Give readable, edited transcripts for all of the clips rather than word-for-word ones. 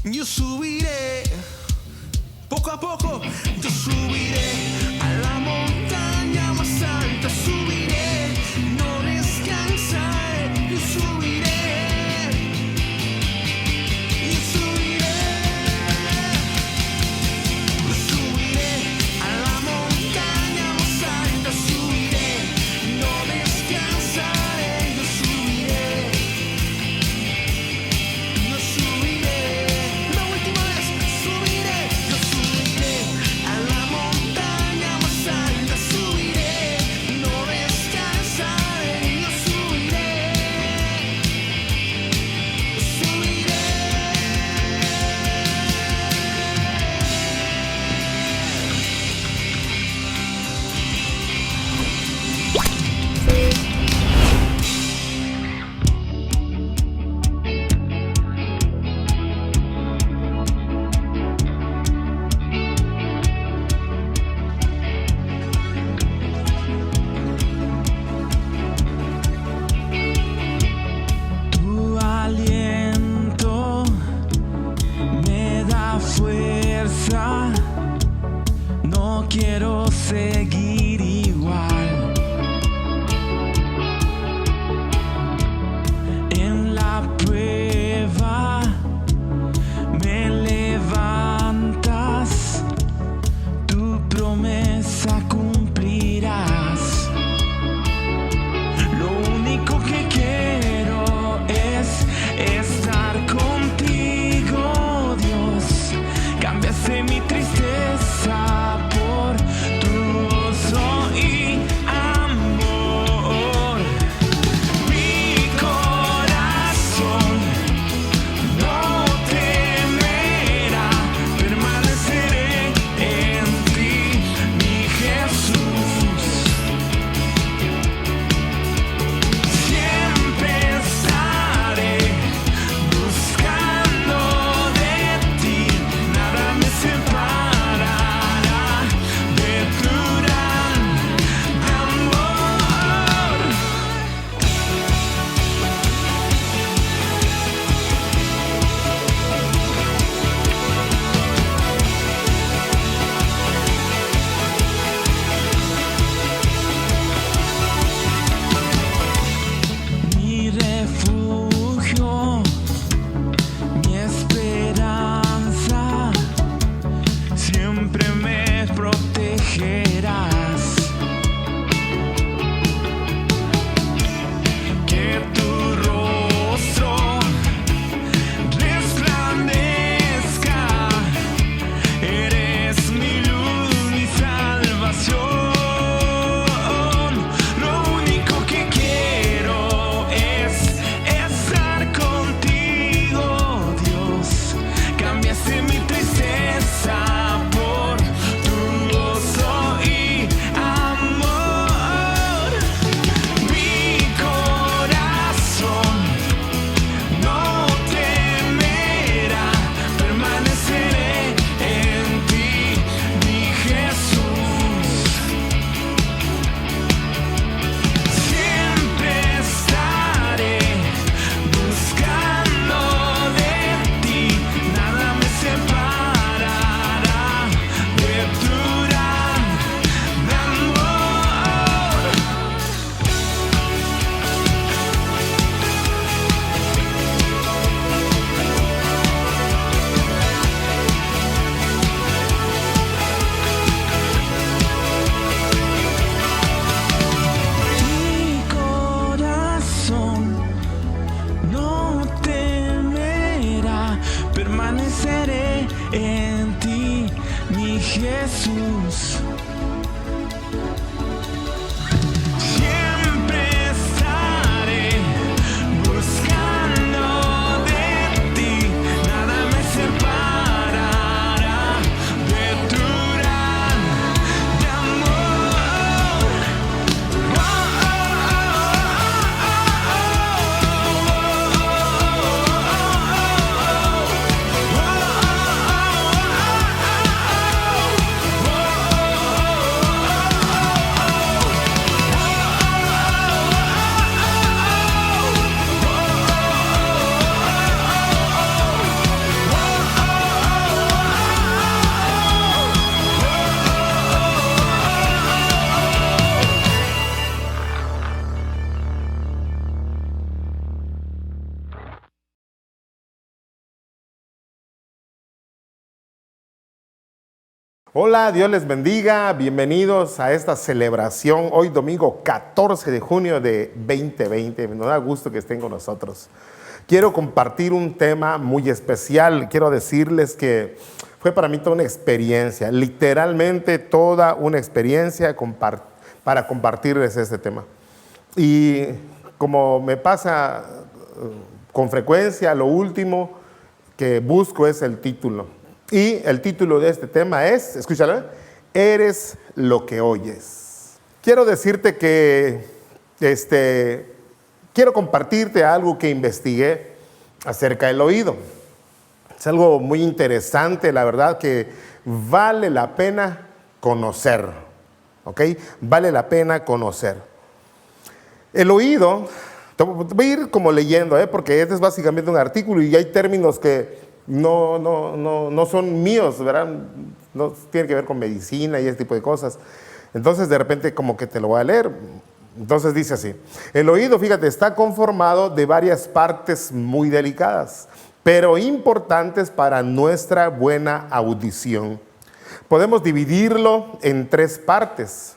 Yo subiré, poco a poco, yo subiré a la montaña más alta, subiré, no descansaré, yo subiré, yo subiré, yo subiré a la montaña más alta, subiré, no descansaré, yo subiré, yo subiré. La última vez subiré, yo subiré a la montaña más alta, subiré, no descansaré, yo subiré, yo subiré. Tu aliento me da fuerza, no quiero seguir igual. En la prueba me levantas, tu promesa cumplirás. Lo único que quiero es estar contigo, Dios. Cambiaste mi tristeza por tu gozo y amor. Mi corazón no temerá, permaneceré en ti, mi Jesús. Siempre estaré buscando de ti, nada me separará de tu gran amor. Mi refugio, mi esperanza, siempre me protegerás. Que tu rostro resplandezca, eres mi luz, mi salvación. Lo único que quiero es estar contigo, Dios. Cambiaste mi tristeza por tu gozo y amor. Mi corazón no temerá, permaneceré en ti, mi Jesús. Siempre estaré buscando de ti, nada me separará de tu gran amor. Mi corazón no temerá, permaneceré en ti, mi Jesús. Siempre estaré buscando de ti, nada me separará de tu gran amor. Hola, Dios les bendiga, bienvenidos a esta celebración hoy domingo 14 de junio de 2020. Nos da gusto que estén con nosotros. Quiero compartir un tema muy especial. Quiero decirles que fue para mí toda una experiencia, literalmente toda una experiencia para compartirles este tema. Y como me pasa con frecuencia, lo último que busco es el título. Y el título de este tema es, escúchalo, eres lo que oyes. Quiero decirte que quiero compartirte algo que investigué acerca del oído. Es algo muy interesante, la verdad, que vale la pena conocer. ¿Ok? Vale la pena conocer. El oído, voy a ir como leyendo, porque este es básicamente un artículo y hay términos que no son míos, ¿verdad? No tiene que ver con medicina y ese tipo de cosas. Entonces, de repente, como que te lo voy a leer. Entonces dice así: el oído, fíjate, está conformado de varias partes muy delicadas, pero importantes para nuestra buena audición. Podemos dividirlo en tres partes.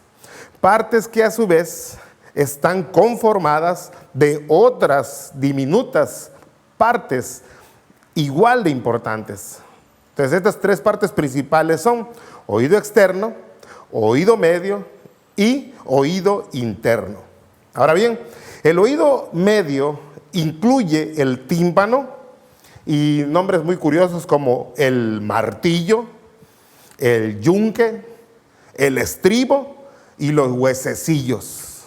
Partes que a su vez están conformadas de otras diminutas partes igual de importantes. Entonces, estas tres partes principales son oído externo, oído medio y oído interno. Ahora bien, el oído medio incluye el tímpano y nombres muy curiosos como el martillo, el yunque, el estribo y los huesecillos,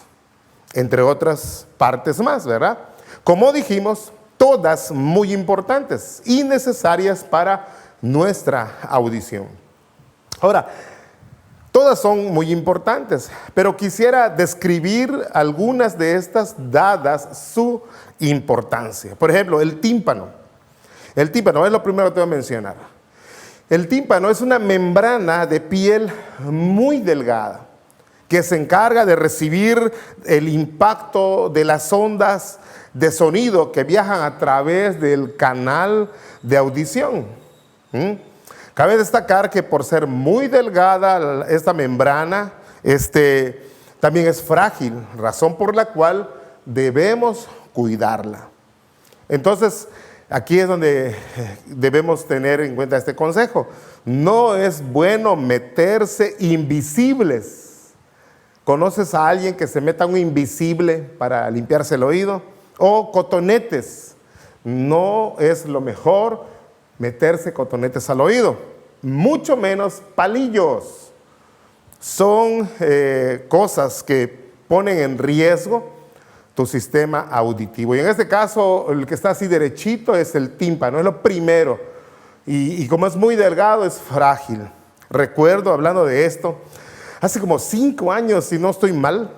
entre otras partes más, ¿verdad? Como dijimos, todas muy importantes y necesarias para nuestra audición. Ahora, todas son muy importantes, pero quisiera describir algunas de estas dadas su importancia. Por ejemplo, el tímpano. El tímpano es lo primero que te voy a mencionar. El tímpano es una membrana de piel muy delgada que se encarga de recibir el impacto de las ondas de sonido que viajan a través del canal de audición. Cabe destacar que por ser muy delgada esta membrana, también es frágil, razón por la cual debemos cuidarla. Entonces, aquí es donde debemos tener en cuenta este consejo. No es bueno meterse invisibles. ¿Conoces a alguien que se meta un invisible para limpiarse el oído? O cotonetes. No es lo mejor meterse cotonetes al oído, mucho menos palillos. Son cosas que ponen en riesgo tu sistema auditivo. Y en este caso, el que está así derechito es el tímpano, es lo primero. Y como es muy delgado, es frágil. Recuerdo, hablando de esto, hace como 5 años, si no estoy mal,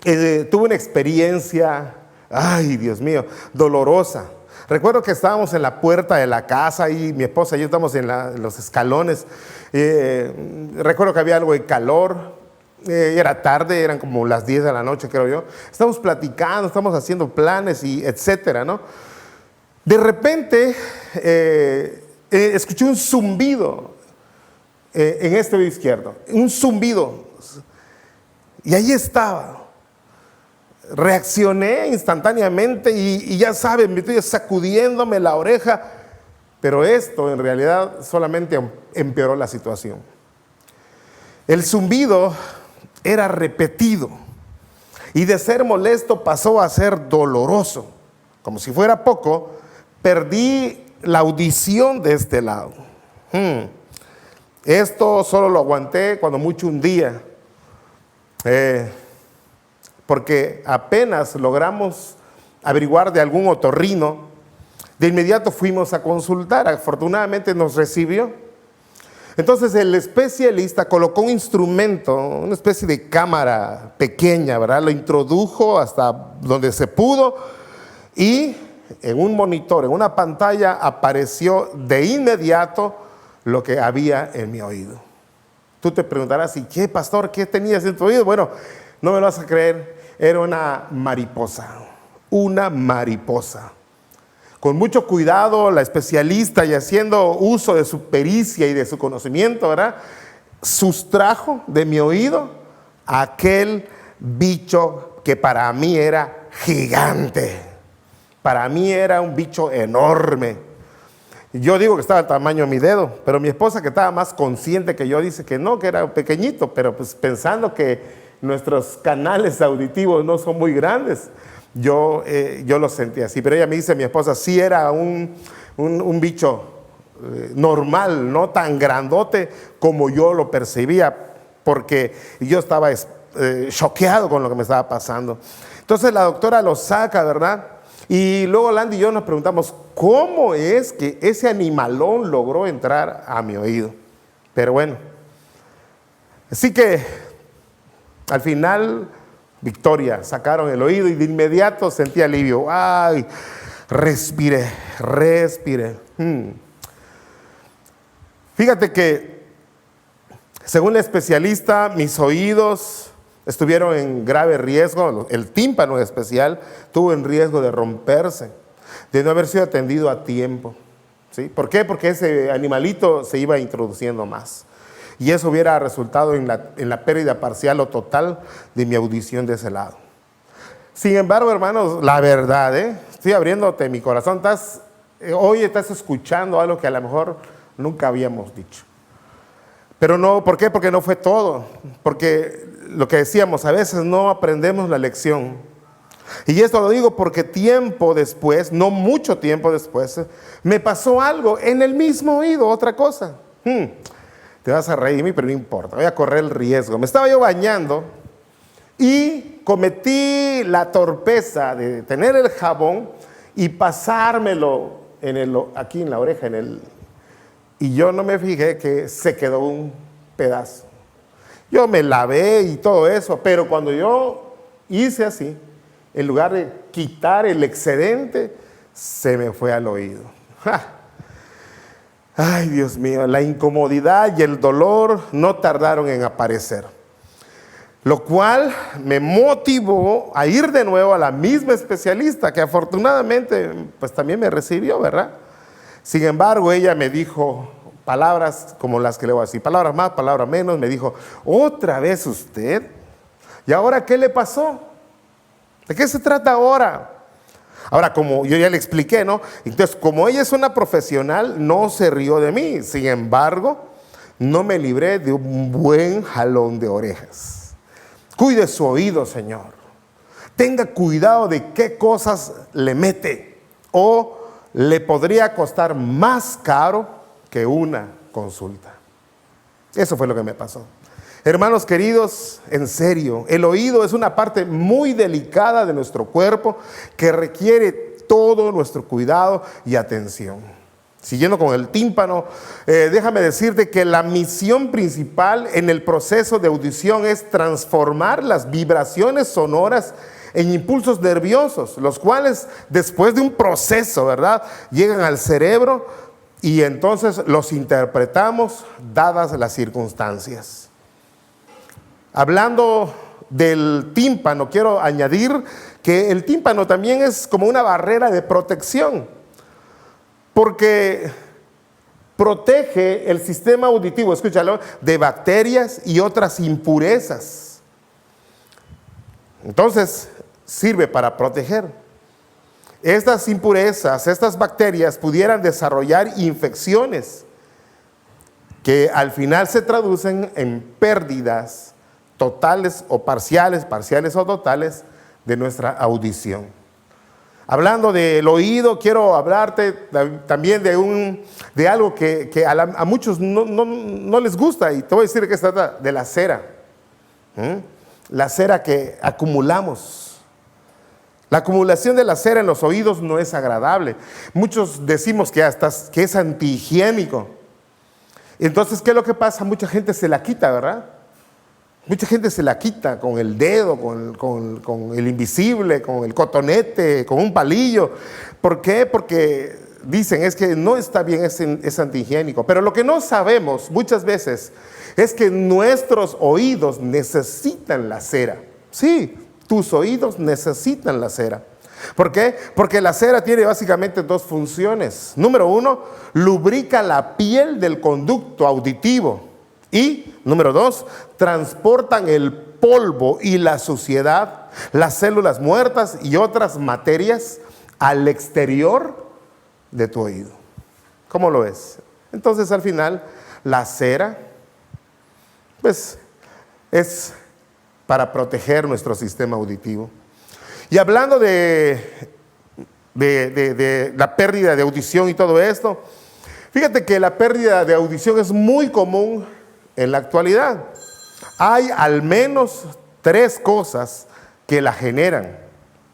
tuve una experiencia, ay, Dios mío, dolorosa. Recuerdo que estábamos en la puerta de la casa y mi esposa y yo estábamos en los escalones. Recuerdo que había algo de calor. Era tarde, eran como las 10 de la noche, creo yo. Estábamos platicando, estábamos haciendo planes y etcétera, ¿no? De repente, escuché un zumbido en este oído izquierdo. Un zumbido. Y ahí estaba. Reaccioné instantáneamente y ya saben, me estoy sacudiéndome la oreja, pero esto en realidad solamente empeoró la situación. El zumbido era repetido y de ser molesto pasó a ser doloroso. Como si fuera poco, perdí la audición de este lado. Esto solo lo aguanté cuando mucho un día. Porque apenas logramos averiguar de algún otorrino, de inmediato fuimos a consultar. Afortunadamente nos recibió. Entonces el especialista colocó un instrumento, una especie de cámara pequeña, ¿verdad? Lo introdujo hasta donde se pudo y en un monitor, en una pantalla, apareció de inmediato lo que había en mi oído. Tú te preguntarás, ¿y qué, pastor? ¿Qué tenías en tu oído? Bueno, no me lo vas a creer. Era una mariposa. Con mucho cuidado, la especialista, y haciendo uso de su pericia y de su conocimiento, ¿verdad? sustrajo de mi oído aquel bicho que para mí era gigante. Para mí era un bicho enorme. Yo digo que estaba al tamaño de mi dedo, pero mi esposa, que estaba más consciente que yo, dice que no, que era pequeñito, pero pues pensando que nuestros canales auditivos no son muy grandes, yo lo sentí así. Pero ella me dice, mi esposa, sí era un bicho normal, no tan grandote como yo lo percibía, porque yo estaba choqueado con lo que me estaba pasando. Entonces la doctora lo saca, ¿verdad? Y luego Landy y yo nos preguntamos, ¿cómo es que ese animalón logró entrar a mi oído? Pero bueno, así que al final, victoria, sacaron el oído y de inmediato sentí alivio. ¡Ay! Respiré. Fíjate que, según el especialista, mis oídos estuvieron en grave riesgo, el tímpano en especial tuvo en riesgo de romperse, de no haber sido atendido a tiempo. ¿Sí? ¿Por qué? Porque ese animalito se iba introduciendo más. Y eso hubiera resultado en la pérdida parcial o total de mi audición de ese lado. Sin embargo, hermanos, la verdad, estoy abriéndote mi corazón. Hoy estás escuchando algo que a lo mejor nunca habíamos dicho. Pero no, ¿por qué? Porque no fue todo. Porque lo que decíamos, a veces no aprendemos la lección. Y esto lo digo porque tiempo después, no mucho tiempo después, me pasó algo en el mismo oído, otra cosa. Te vas a reír de mí, pero no importa, voy a correr el riesgo. Me estaba yo bañando y cometí la torpeza de tener el jabón y pasármelo aquí en la oreja, y yo no me fijé que se quedó un pedazo. Yo me lavé y todo eso, pero cuando yo hice así, en lugar de quitar el excedente, se me fue al oído. ¡Ja! Ay, Dios mío, la incomodidad y el dolor no tardaron en aparecer, lo cual me motivó a ir de nuevo a la misma especialista, que afortunadamente pues también me recibió, ¿verdad? Sin embargo, ella me dijo palabras como las que le voy a decir, palabras más, palabras menos. Me dijo, ¿otra vez usted? ¿Y ahora qué le pasó? ¿De qué se trata ahora? Ahora, como yo ya le expliqué, ¿no? Entonces, como ella es una profesional, no se rió de mí. Sin embargo, no me libré de un buen jalón de orejas. Cuide su oído, Señor. Tenga cuidado de qué cosas le mete, o le podría costar más caro que una consulta. Eso fue lo que me pasó. Hermanos queridos, en serio, el oído es una parte muy delicada de nuestro cuerpo que requiere todo nuestro cuidado y atención. Siguiendo con el tímpano, déjame decirte que la misión principal en el proceso de audición es transformar las vibraciones sonoras en impulsos nerviosos, los cuales después de un proceso, ¿verdad?, llegan al cerebro y entonces los interpretamos dadas las circunstancias. Hablando del tímpano, quiero añadir que el tímpano también es como una barrera de protección, porque protege el sistema auditivo, escúchalo, de bacterias y otras impurezas. Entonces, sirve para proteger. Estas impurezas, estas bacterias pudieran desarrollar infecciones que al final se traducen en pérdidas totales o parciales o totales de nuestra audición. Hablando del oído, quiero hablarte también de algo que a muchos no les gusta, y te voy a decir que se trata de la cera. La cera que acumulamos. La acumulación de la cera en los oídos no es agradable. Muchos decimos que es antihigiénico. Entonces, ¿qué es lo que pasa? Mucha gente se la quita, ¿verdad? Mucha gente se la quita con el dedo, con el invisible, con el cotonete, con un palillo. ¿Por qué? Porque dicen es que no está bien, es antihigiénico. Pero lo que no sabemos muchas veces es que nuestros oídos necesitan la cera. Sí, tus oídos necesitan la cera. ¿Por qué? Porque la cera tiene básicamente dos funciones. Número uno, lubrica la piel del conducto auditivo y número 2, transportan el polvo y la suciedad, las células muertas y otras materias al exterior de tu oído. ¿Cómo lo ves? Entonces al final la cera pues es para proteger nuestro sistema auditivo. Y hablando de la pérdida de audición y todo esto, fíjate que la pérdida de audición es muy común en la actualidad. Hay al menos 3 cosas que la generan.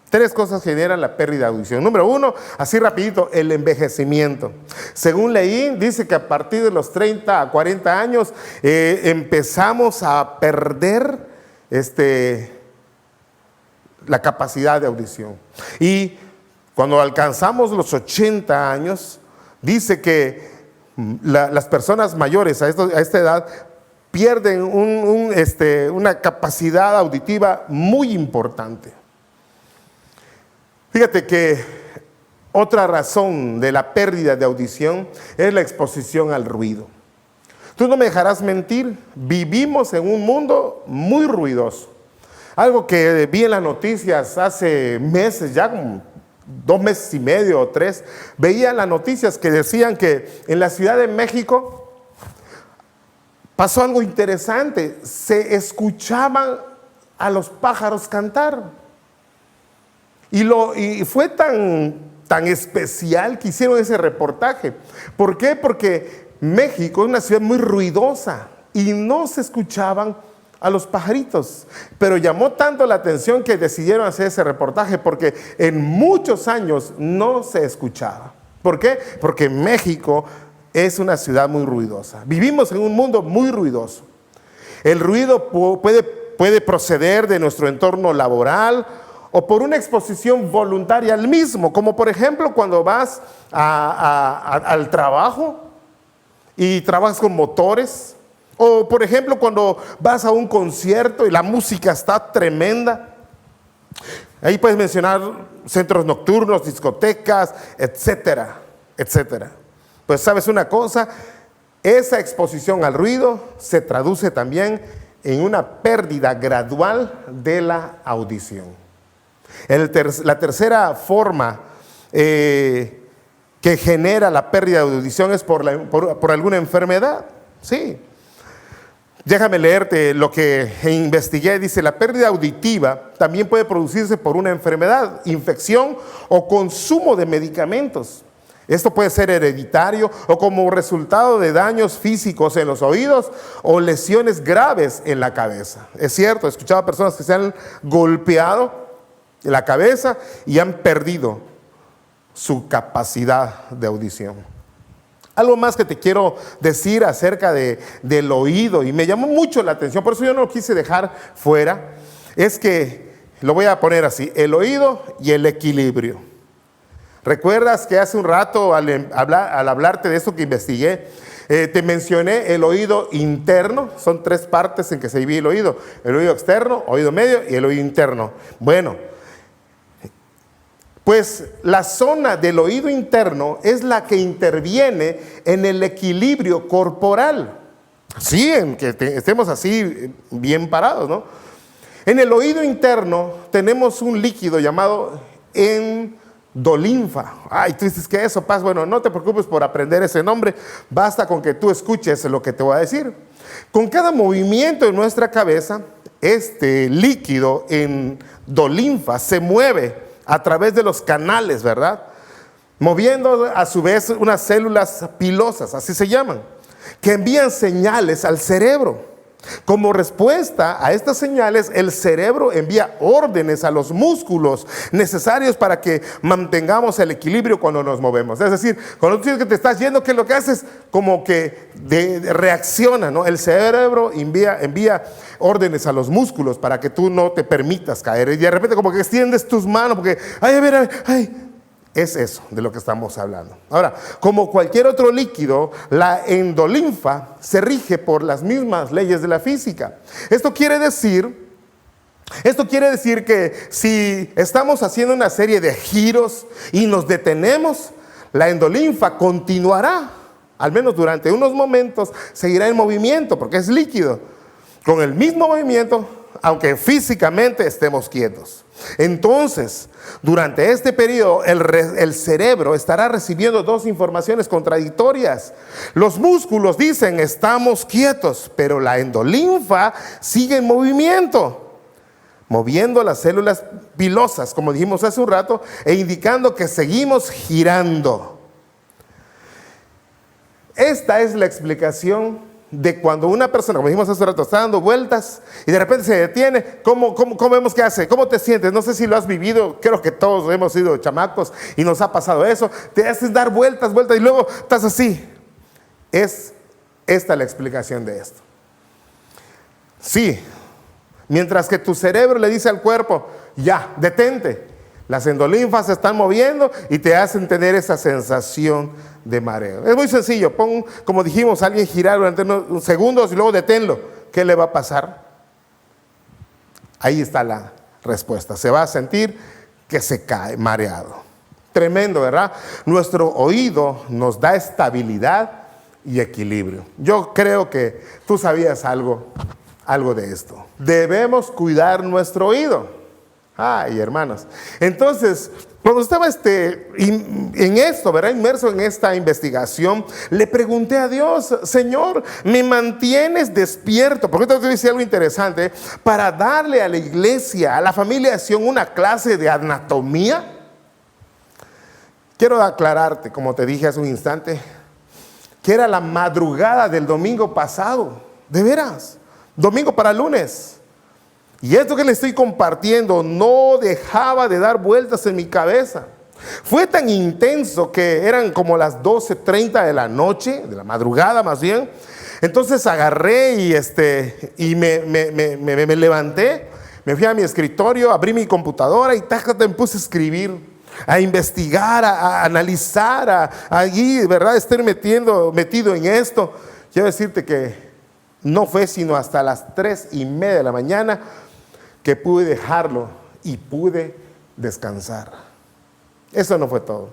3 cosas generan la pérdida de audición. Número 1, así rapidito, el envejecimiento. Según leí, dice que a partir de los 30 a 40 años empezamos a perder la capacidad de audición. Y cuando alcanzamos los 80 años, dice que las personas mayores a esta edad pierden una capacidad auditiva muy importante. Fíjate que otra razón de la pérdida de audición es la exposición al ruido. Tú no me dejarás mentir, vivimos en un mundo muy ruidoso. Algo que vi en las noticias hace meses, ya como 2 meses y medio o 3, veía las noticias que decían que en la Ciudad de México pasó algo interesante. Se escuchaban a los pájaros cantar. Y fue tan especial que hicieron ese reportaje. ¿Por qué? Porque México es una ciudad muy ruidosa y no se escuchaban a los pajaritos. Pero llamó tanto la atención que decidieron hacer ese reportaje porque en muchos años no se escuchaba. ¿Por qué? Porque México es una ciudad muy ruidosa. Vivimos en un mundo muy ruidoso. El ruido puede proceder de nuestro entorno laboral o por una exposición voluntaria al mismo, como por ejemplo cuando vas al trabajo y trabajas con motores, o por ejemplo cuando vas a un concierto y la música está tremenda. Ahí puedes mencionar centros nocturnos, discotecas, etcétera, etcétera. Pues sabes una cosa, esa exposición al ruido se traduce también en una pérdida gradual de la audición. La tercera forma que genera la pérdida de audición es por alguna enfermedad. Sí. Déjame leerte lo que investigué. Dice, la pérdida auditiva también puede producirse por una enfermedad, infección o consumo de medicamentos. Esto puede ser hereditario o como resultado de daños físicos en los oídos o lesiones graves en la cabeza. Es cierto, he escuchado a personas que se han golpeado la cabeza y han perdido su capacidad de audición. Algo más que te quiero decir acerca del oído, y me llamó mucho la atención, por eso yo no lo quise dejar fuera, es que, lo voy a poner así, el oído y el equilibrio. ¿Recuerdas que hace un rato al hablarte de esto que investigué, te mencioné el oído interno? Son 3 partes en que se divide el oído externo, oído medio y el oído interno. Bueno, pues la zona del oído interno es la que interviene en el equilibrio corporal. Sí, en que estemos así bien parados, ¿no? En el oído interno tenemos un líquido llamado endolinfa. Ay, tú dices que eso pasa. Bueno, no te preocupes por aprender ese nombre. Basta con que tú escuches lo que te voy a decir. Con cada movimiento de nuestra cabeza, este líquido endolinfa se mueve a través de los canales, ¿verdad? Moviendo a su vez unas células pilosas, así se llaman, que envían señales al cerebro. Como respuesta a estas señales, el cerebro envía órdenes a los músculos necesarios para que mantengamos el equilibrio cuando nos movemos. Es decir, cuando tú sientes que te estás yendo, ¿qué es lo que haces? Como que reacciona, ¿no? El cerebro envía órdenes a los músculos para que tú no te permitas caer. Y de repente como que extiendes tus manos porque, ay, a ver, ay. Es eso de lo que estamos hablando. Ahora, como cualquier otro líquido, la endolinfa se rige por las mismas leyes de la física. Esto quiere decir que si estamos haciendo una serie de giros y nos detenemos, la endolinfa continuará al menos durante unos momentos, seguirá en movimiento porque es líquido. Con el mismo movimiento, aunque físicamente estemos quietos. Entonces, durante este periodo, el cerebro estará recibiendo dos informaciones contradictorias. Los músculos dicen, estamos quietos, pero la endolinfa sigue en movimiento, moviendo las células pilosas, como dijimos hace un rato, e indicando que seguimos girando. Esta es la explicación de cuando una persona, como dijimos hace un rato, está dando vueltas y de repente se detiene. ¿Cómo vemos que hace? ¿Cómo te sientes? No sé si lo has vivido, creo que todos hemos sido chamacos y nos ha pasado eso. Te haces dar vueltas y luego estás así. Es esta la explicación de esto. Sí, mientras que tu cerebro le dice al cuerpo, ya, detente, las endolinfas se están moviendo y te hacen tener esa sensación de mareo. Es muy sencillo, pon, como dijimos, a alguien girar durante unos segundos y luego deténlo. ¿Qué le va a pasar? Ahí está la respuesta. Se va a sentir que se cae mareado. Tremendo, ¿verdad? Nuestro oído nos da estabilidad y equilibrio. Yo creo que tú sabías algo de esto. Debemos cuidar nuestro oído. Ay, hermanos. Entonces, cuando estaba en esto, ¿verdad? Inmerso en esta investigación, le pregunté a Dios, Señor, ¿me mantienes despierto? Porque te voy a decir algo interesante, para darle a la iglesia, a la familia de Sion, una clase de anatomía. Quiero aclararte, como te dije hace un instante, que era la madrugada del domingo pasado, de veras, domingo para lunes. Y esto que le estoy compartiendo no dejaba de dar vueltas en mi cabeza. Fue tan intenso que eran como las 12:30 de la noche, de la madrugada más bien. Entonces agarré y me levanté, me fui a mi escritorio, abrí mi computadora y me puse a escribir, a investigar, a analizar, allí, ¿verdad? Estar metido en esto. Quiero decirte que no fue sino hasta las 3:30 de la mañana que pude dejarlo y pude descansar. Eso no fue todo.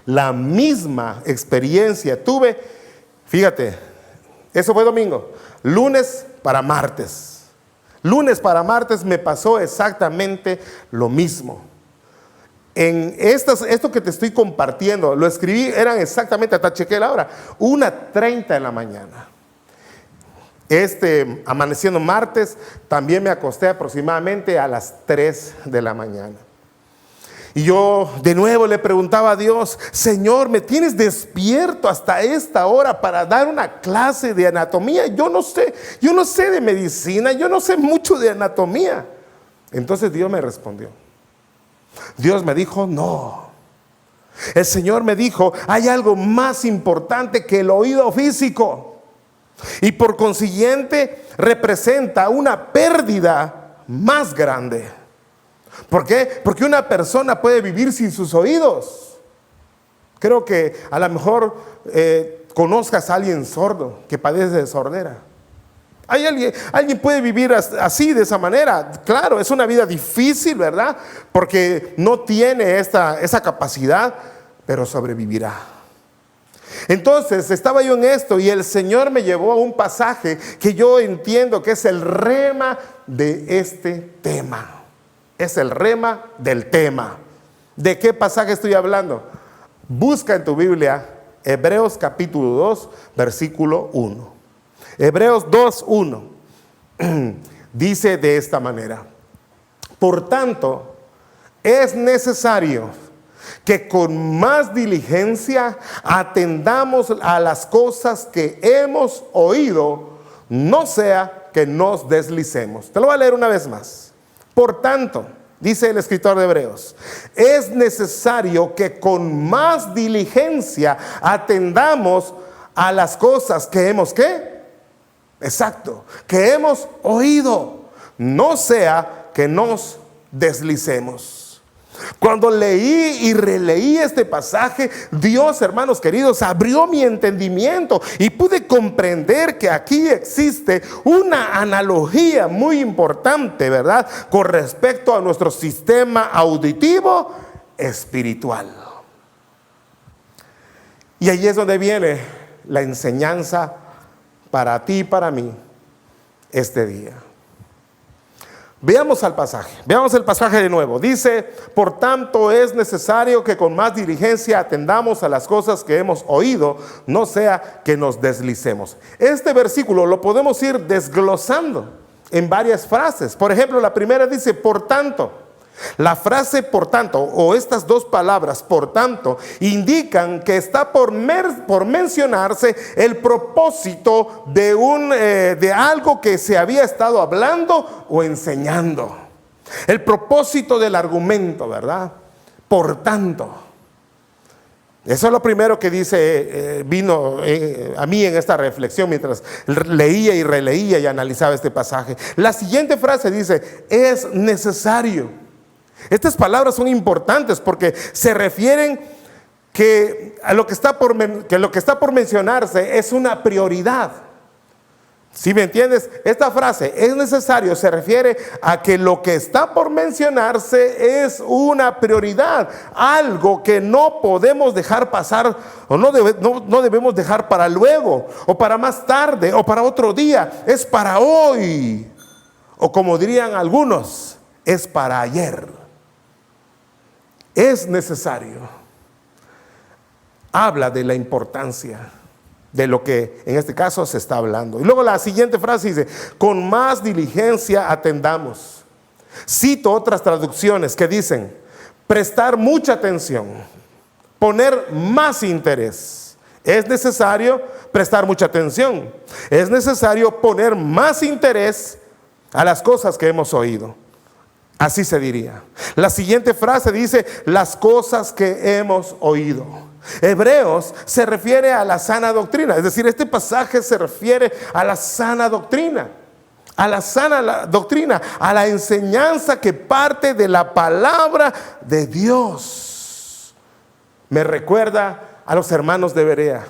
La misma experiencia tuve, fíjate, eso fue domingo, lunes para martes. Lunes para martes me pasó exactamente lo mismo. En esto que te estoy compartiendo, lo escribí, eran exactamente, hasta chequé la hora, 1:30 de la mañana. Amaneciendo martes, también me acosté aproximadamente a las 3 de la mañana. Y yo de nuevo le preguntaba a Dios, Señor, ¿me tienes despierto hasta esta hora para dar una clase de anatomía? Yo no sé de medicina, yo no sé mucho de anatomía. Entonces Dios me respondió. Dios me dijo, no. El Señor me dijo, hay algo más importante que el oído físico. Y por consiguiente representa una pérdida más grande. ¿Por qué? Porque una persona puede vivir sin sus oídos. Creo que a lo mejor conozcas a alguien sordo que padece de sordera. Alguien puede vivir así, de esa manera. Claro, es una vida difícil, ¿verdad? Porque no tiene esa capacidad, pero sobrevivirá. Entonces estaba yo en esto y el Señor me llevó a un pasaje que yo entiendo que es el rema de este tema. Es el rema del tema. ¿De qué pasaje estoy hablando? Busca en tu Biblia Hebreos capítulo 2, versículo 1. Hebreos 2:1 dice de esta manera: por tanto, es necesario que con más diligencia atendamos a las cosas que hemos oído, no sea que nos deslicemos. Te lo voy a leer una vez más. Por tanto, dice el escritor de Hebreos, es necesario que con más diligencia atendamos a las cosas que hemos, ¿qué? Exacto, que hemos oído, no sea que nos deslicemos. Cuando leí y releí este pasaje, Dios, hermanos queridos, abrió mi entendimiento y pude comprender que aquí existe una analogía muy importante, ¿verdad?, con respecto a nuestro sistema auditivo espiritual. Y ahí es donde viene la enseñanza para ti y para mí este día. Veamos el pasaje de nuevo. Dice: por tanto es necesario que con más diligencia atendamos a las cosas que hemos oído, no sea que nos deslicemos. Este versículo lo podemos ir desglosando en varias frases. Por ejemplo, la primera dice por tanto. La frase por tanto, o estas dos palabras por tanto, indican que está por mencionarse el propósito de algo que se había estado hablando o enseñando. El propósito del argumento, ¿verdad? Por tanto. Eso es lo primero que dice, vino a mí en esta reflexión mientras leía y releía y analizaba este pasaje. La siguiente frase dice: es necesario. Estas palabras son importantes porque se refieren que lo que está por mencionarse es una prioridad. ¿Sí me entiendes? Esta frase, es necesario, se refiere a que lo que está por mencionarse es una prioridad, algo que no podemos dejar pasar o no debemos dejar para luego o para más tarde o para otro día. Es para hoy, o como dirían algunos, es para ayer. Es necesario. Habla de la importancia de lo que en este caso se está hablando. Y luego la siguiente frase dice: con más diligencia atendamos. Cito otras traducciones que dicen: prestar mucha atención, poner más interés. Es necesario prestar mucha atención. Es necesario poner más interés a las cosas que hemos oído. Así se diría. La siguiente frase dice: las cosas que hemos oído. Hebreos se refiere a la sana doctrina. Es decir, este pasaje se refiere a la sana doctrina. A la sana doctrina, a la enseñanza que parte de la palabra de Dios. Me recuerda a los hermanos de Berea.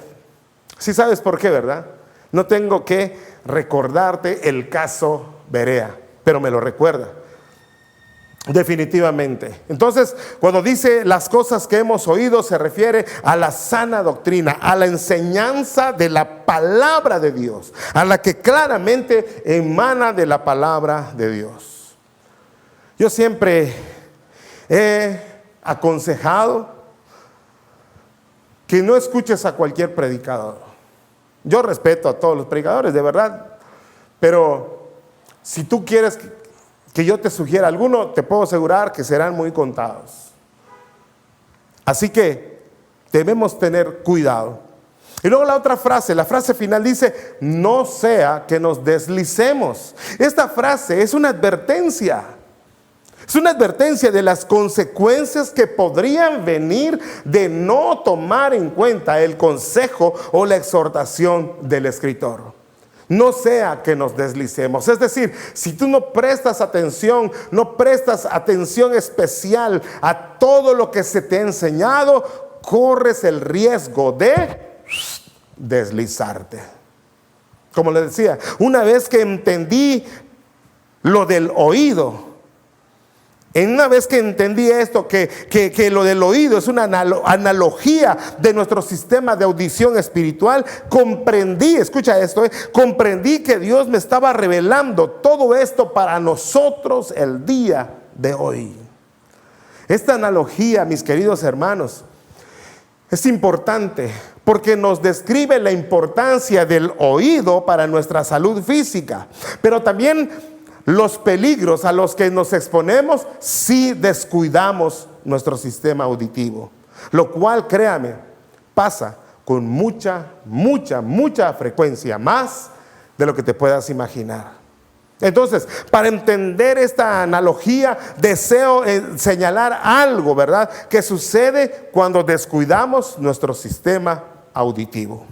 Sí sabes por qué, ¿verdad? No tengo que recordarte el caso Berea, pero me lo recuerda. Definitivamente. Entonces, cuando dice las cosas que hemos oído, se refiere a la sana doctrina, a la enseñanza de la palabra de Dios, a la que claramente emana de la palabra de Dios. Yo siempre he aconsejado que no escuches a cualquier predicador. Yo respeto a todos los predicadores, de verdad, pero si tú quieres que yo te sugiera alguno, te puedo asegurar que serán muy contados. Así que debemos tener cuidado. Y luego la otra frase, la frase final dice: no sea que nos deslicemos. Esta frase es una advertencia. Es una advertencia de las consecuencias que podrían venir de no tomar en cuenta el consejo o la exhortación del escritor. No sea que nos deslicemos. Es decir, si tú no prestas atención especial a todo lo que se te ha enseñado, corres el riesgo de deslizarte. Como les decía, una vez que entendí lo del oído, una vez que entendí esto, que lo del oído es una analogía de nuestro sistema de audición espiritual, comprendí, escucha esto, comprendí que Dios me estaba revelando todo esto para nosotros el día de hoy. Esta analogía, mis queridos hermanos, es importante porque nos describe la importancia del oído para nuestra salud física, pero también los peligros a los que nos exponemos si descuidamos nuestro sistema auditivo, lo cual, créame, pasa con mucha frecuencia, más de lo que te puedas imaginar. Entonces, para entender esta analogía, deseo señalar algo, ¿verdad?, que sucede cuando descuidamos nuestro sistema auditivo.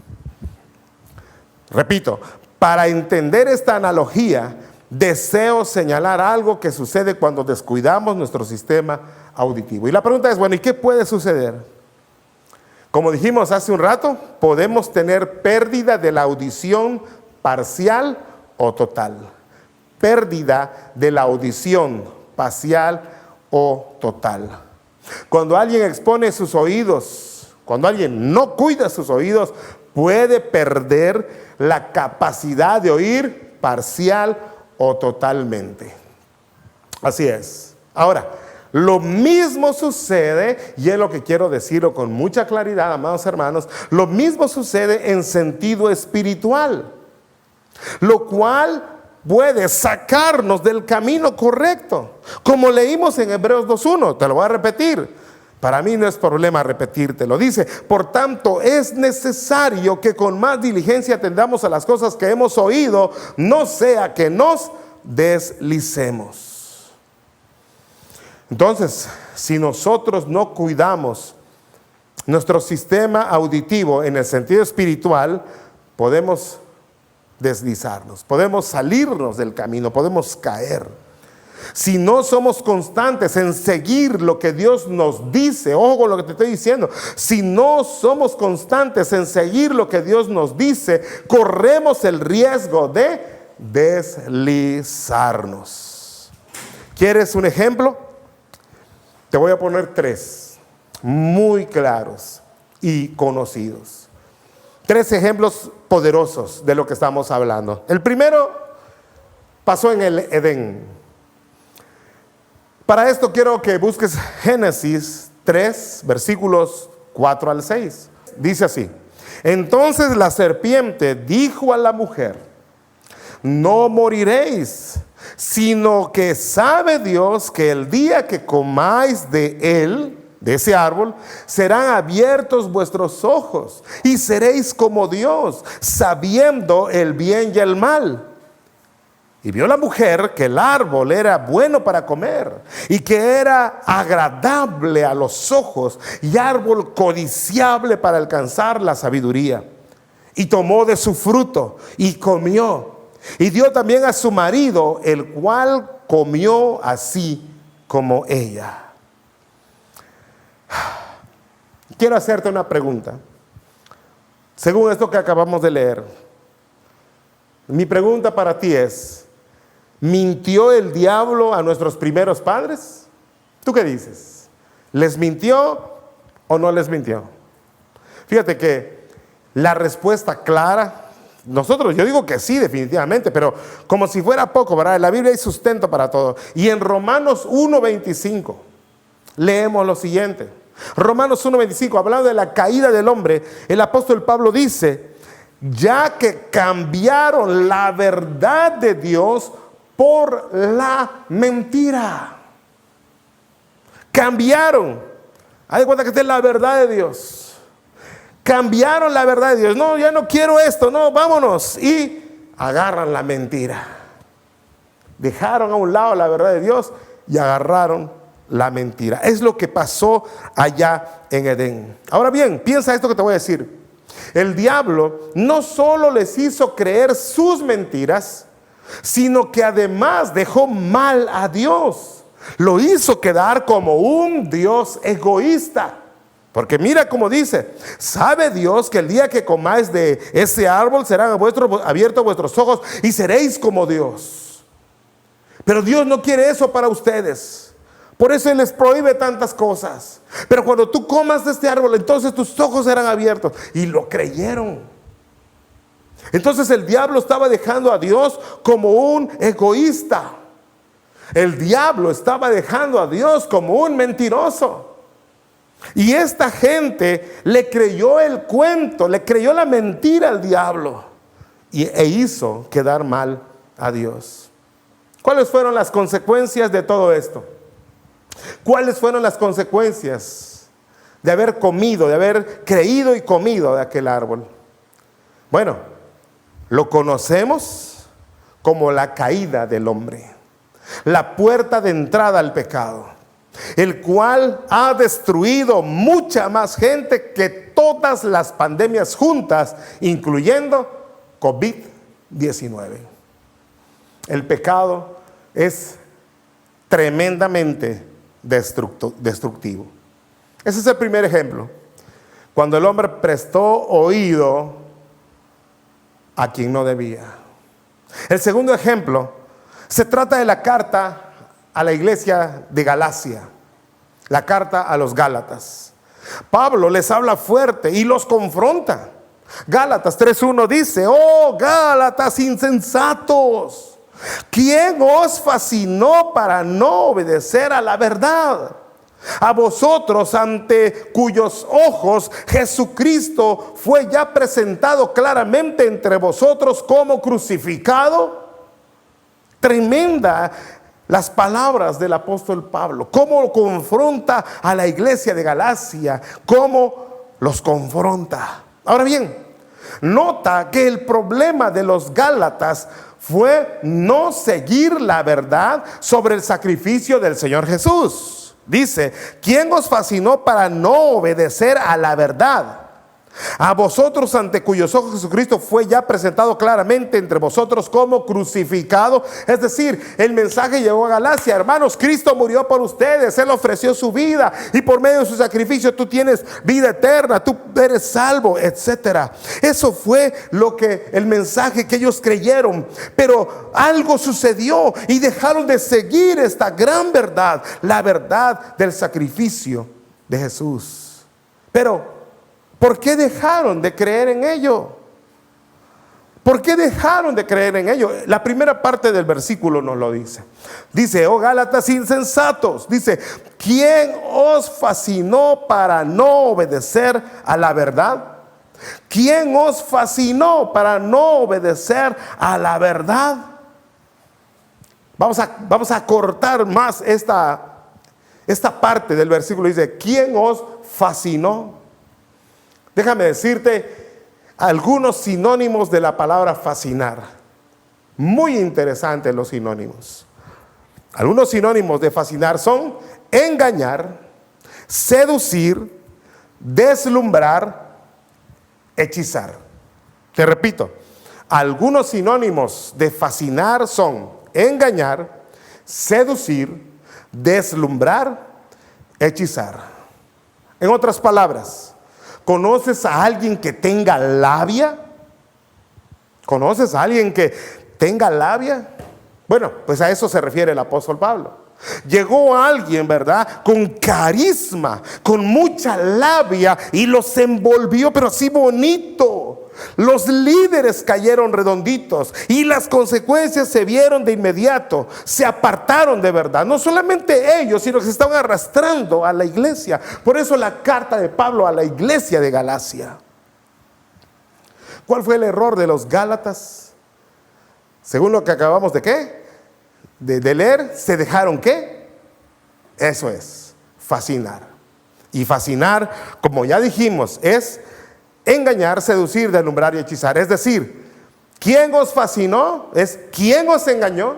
Repito, para entender esta analogía, deseo señalar algo que sucede cuando descuidamos nuestro sistema auditivo. Y la pregunta es, bueno, ¿y qué puede suceder? Como dijimos hace un rato, podemos tener pérdida de la audición parcial o total. Pérdida de la audición parcial o total. Cuando alguien expone sus oídos Cuando alguien no cuida sus oídos, puede perder la capacidad de oír parcial o totalmente. Así es. Ahora, lo mismo sucede, y es lo que quiero decirlo con mucha claridad, amados hermanos, lo mismo sucede en sentido espiritual, lo cual puede sacarnos del camino correcto, como leímos en Hebreos 2:1. Te lo voy a repetir. Para mí no es problema repetírtelo. Dice: por tanto es necesario que con más diligencia atendamos a las cosas que hemos oído, no sea que nos deslicemos. Entonces, si nosotros no cuidamos nuestro sistema auditivo en el sentido espiritual, podemos deslizarnos, podemos salirnos del camino, podemos caer. Si no somos constantes en seguir lo que Dios nos dice, ojo con lo que te estoy diciendo, si no somos constantes en seguir lo que Dios nos dice, corremos el riesgo de deslizarnos. ¿Quieres un ejemplo? Te voy a poner 3 muy claros y conocidos. 3 ejemplos poderosos de lo que estamos hablando. El primero pasó en el Edén. Para esto quiero que busques Génesis 3, versículos 4 al 6. Dice así: entonces la serpiente dijo a la mujer: no moriréis, sino que sabe Dios que el día que comáis de él, de ese árbol, serán abiertos vuestros ojos y seréis como Dios, sabiendo el bien y el mal. Y vio la mujer que el árbol era bueno para comer y que era agradable a los ojos y árbol codiciable para alcanzar la sabiduría. Y tomó de su fruto y comió. Y dio también a su marido, el cual comió así como ella. Quiero hacerte una pregunta. Según esto que acabamos de leer, mi pregunta para ti es: ¿mintió el diablo a nuestros primeros padres? ¿Tú qué dices? ¿Les mintió o no les mintió? Fíjate que la respuesta clara, yo digo que sí, definitivamente, pero como si fuera poco, ¿verdad? En la Biblia hay sustento para todo. Y en Romanos 1:25 leemos lo siguiente. Romanos 1:25, hablando de la caída del hombre, el apóstol Pablo dice: ya que cambiaron la verdad de Dios por la mentira. Cambiaron. Haz de cuenta que esta es la verdad de Dios. Cambiaron la verdad de Dios. No, ya no quiero esto, no, vámonos. Y agarran la mentira. Dejaron a un lado la verdad de Dios y agarraron la mentira. Es lo que pasó allá en Edén. Ahora bien, piensa esto que te voy a decir. El diablo no solo les hizo creer sus mentiras, sino que además dejó mal a Dios. Lo hizo quedar como un Dios egoísta. Porque mira cómo dice: sabe Dios que el día que comáis de ese árbol serán abiertos vuestros ojos y seréis como Dios. Pero Dios no quiere eso para ustedes. Por eso Él les prohíbe tantas cosas. Pero cuando tú comas de este árbol, entonces tus ojos serán abiertos. Y lo creyeron. Entonces el diablo estaba dejando a Dios como un egoísta. El diablo estaba dejando a Dios como un mentiroso. Y esta gente le creyó el cuento, le creyó la mentira al diablo e hizo quedar mal a Dios. ¿Cuáles fueron las consecuencias de todo esto? ¿Cuáles fueron las consecuencias de haber comido, de haber creído y comido de aquel árbol? Bueno, lo conocemos como la caída del hombre, la puerta de entrada al pecado, el cual ha destruido mucha más gente que todas las pandemias juntas, incluyendo COVID-19. El pecado es tremendamente destructivo. Ese es el primer ejemplo. Cuando el hombre prestó oído a quien no debía. El segundo ejemplo se trata de la carta a la iglesia de Galacia, la carta a los Gálatas. Pablo les habla fuerte y los confronta. Gálatas 3:1 dice: oh Gálatas insensatos, ¿quién os fascinó para no obedecer a la verdad? A vosotros, ante cuyos ojos Jesucristo fue ya presentado claramente entre vosotros como crucificado. Tremenda las palabras del apóstol Pablo, cómo confronta a la iglesia de Galacia, cómo los confronta. Ahora bien, nota que el problema de los Gálatas fue no seguir la verdad sobre el sacrificio del Señor Jesús. Dice: ¿quién os fascinó para no obedecer a la verdad? A vosotros, ante cuyos ojos Jesucristo fue ya presentado claramente entre vosotros como crucificado. Es decir, el mensaje llegó a Galacia: hermanos, Cristo murió por ustedes, Él ofreció su vida y por medio de su sacrificio tú tienes vida eterna, tú eres salvo, etcétera. Eso fue el mensaje que ellos creyeron. Pero algo sucedió y dejaron de seguir esta gran verdad, la verdad del sacrificio de Jesús. Pero ¿por qué dejaron de creer en ello? ¿Por qué dejaron de creer en ello? La primera parte del versículo nos lo dice. Dice: oh Gálatas insensatos. Dice: ¿quién os fascinó para no obedecer a la verdad? ¿Quién os fascinó para no obedecer a la verdad? Vamos a cortar más esta parte del versículo. Dice: ¿quién os fascinó? Déjame decirte algunos sinónimos de la palabra fascinar. Muy interesantes los sinónimos. Algunos sinónimos de fascinar son engañar, seducir, deslumbrar, hechizar. Te repito, algunos sinónimos de fascinar son engañar, seducir, deslumbrar, hechizar. En otras palabras, ¿conoces a alguien que tenga labia? ¿Conoces a alguien que tenga labia? Bueno, pues a eso se refiere el apóstol Pablo. Llegó alguien, ¿verdad?, con carisma, con mucha labia, y los envolvió, pero así bonito. Los líderes cayeron redonditos y las consecuencias se vieron de inmediato. Se apartaron de verdad. No solamente ellos, sino que se estaban arrastrando a la iglesia. Por eso la carta de Pablo a la iglesia de Galacia. ¿Cuál fue el error de los Gálatas? Según lo que acabamos de ¿qué? De leer, se dejaron ¿qué? Eso es, fascinar. Y fascinar, como ya dijimos, es engañar, seducir, deslumbrar y hechizar. Es decir, ¿quién os fascinó? Es ¿quién os engañó?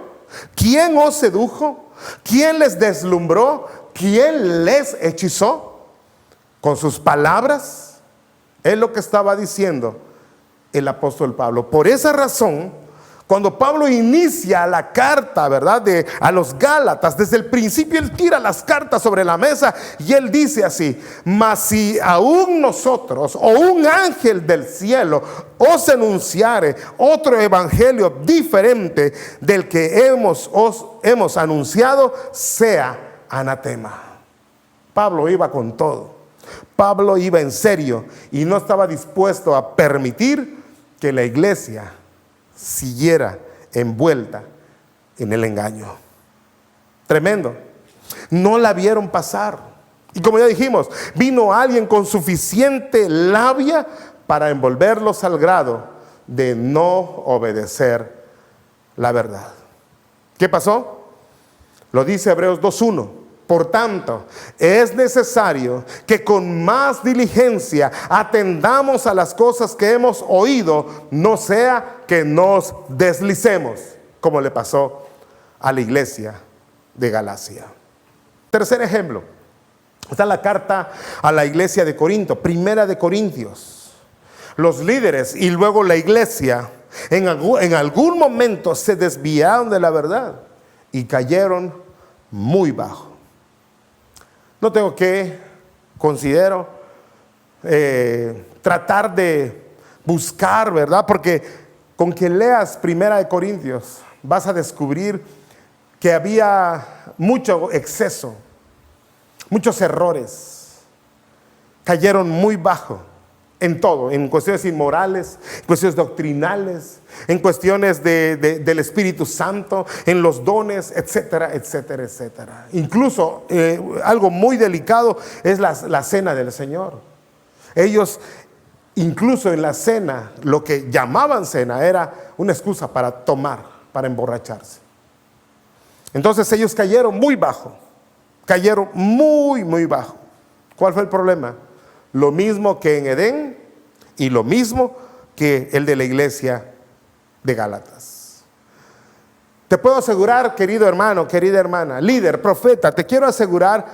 ¿Quién os sedujo? ¿Quién les deslumbró? ¿Quién les hechizó? Con sus palabras. Es lo que estaba diciendo el apóstol Pablo. Por esa razón, cuando Pablo inicia la carta, ¿verdad?, a los Gálatas, desde el principio él tira las cartas sobre la mesa y él dice así: mas si aún nosotros o un ángel del cielo os anunciare otro evangelio diferente del que os hemos anunciado, sea anatema. Pablo iba con todo. Pablo iba en serio y no estaba dispuesto a permitir que la iglesia siguiera envuelta en el engaño. Tremendo. No la vieron pasar. Y como ya dijimos, vino alguien con suficiente labia para envolverlos al grado de no obedecer la verdad. ¿Qué pasó? Lo dice Hebreos 2:1. Por tanto, es necesario que con más diligencia atendamos a las cosas que hemos oído, no sea que nos deslicemos, como le pasó a la iglesia de Galacia. Tercer ejemplo, está la carta a la iglesia de Corinto, Primera de Corintios. Los líderes y luego la iglesia en algún momento se desviaron de la verdad y cayeron muy bajo. No tengo que, considero, tratar de buscar, ¿verdad? Porque con que leas Primera de Corintios vas a descubrir que había mucho exceso, muchos errores. cayeron muy bajo en todo, en cuestiones inmorales, en cuestiones doctrinales, en cuestiones del Espíritu Santo, en los dones, etcétera, etcétera, etcétera. Incluso algo muy delicado es la cena del Señor. Ellos, incluso en la cena, lo que llamaban cena era una excusa para tomar, para emborracharse. Entonces ellos cayeron muy bajo, cayeron muy, muy bajo. ¿Cuál fue el problema? Lo mismo que en Edén y lo mismo que el de la iglesia de Gálatas. Te puedo asegurar, querido hermano, querida hermana, líder, profeta, te quiero asegurar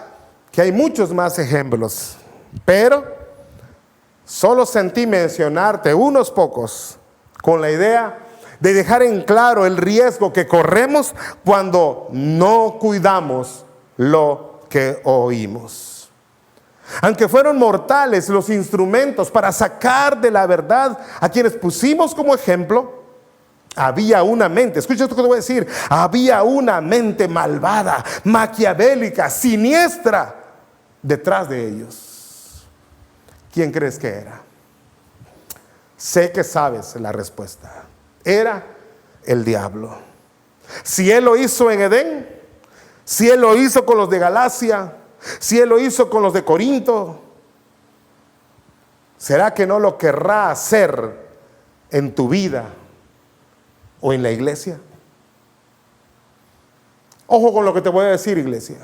que hay muchos más ejemplos, pero solo sentí mencionarte unos pocos con la idea de dejar en claro el riesgo que corremos cuando no cuidamos lo que oímos. Aunque fueron mortales los instrumentos para sacar de la verdad a quienes pusimos como ejemplo, había una mente, escucha esto que te voy a decir, había una mente malvada, maquiavélica, siniestra detrás de ellos. ¿Quién crees que era? Sé que sabes la respuesta. Era el diablo. Si él lo hizo en Edén, si él lo hizo con los de Galacia, si él lo hizo con los de Corinto, ¿será que no lo querrá hacer en tu vida o en la iglesia? Ojo con lo que te voy a decir, iglesia.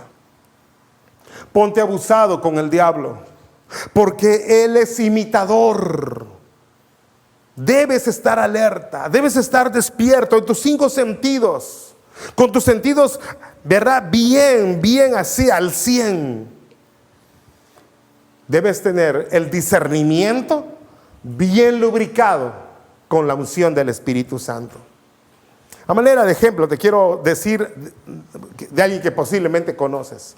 Ponte abusado con el diablo, porque él es imitador. Debes estar alerta, debes estar despierto en tus 5 sentidos, con tus sentidos, ¿verdad? Bien así, al 100. Debes tener el discernimiento bien lubricado con la unción del Espíritu Santo. A manera de ejemplo, te quiero decir de alguien que posiblemente conoces.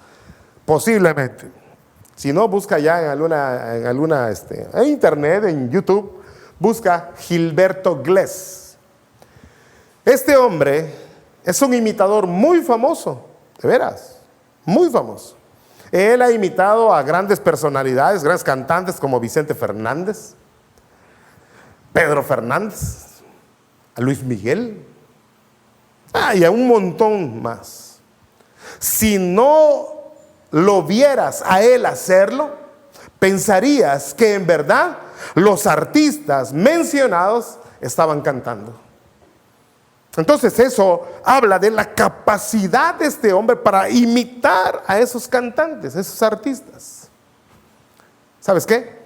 Posiblemente. Si no, busca ya en internet, en YouTube, busca Gilberto Glés. Este hombre es un imitador muy famoso, de veras, muy famoso. Él ha imitado a grandes personalidades, grandes cantantes como Vicente Fernández, Pedro Fernández, a Luis Miguel, y a un montón más. Si no lo vieras a él hacerlo, pensarías que en verdad los artistas mencionados estaban cantando. Entonces eso habla de la capacidad de este hombre para imitar a esos cantantes, a esos artistas. ¿Sabes qué?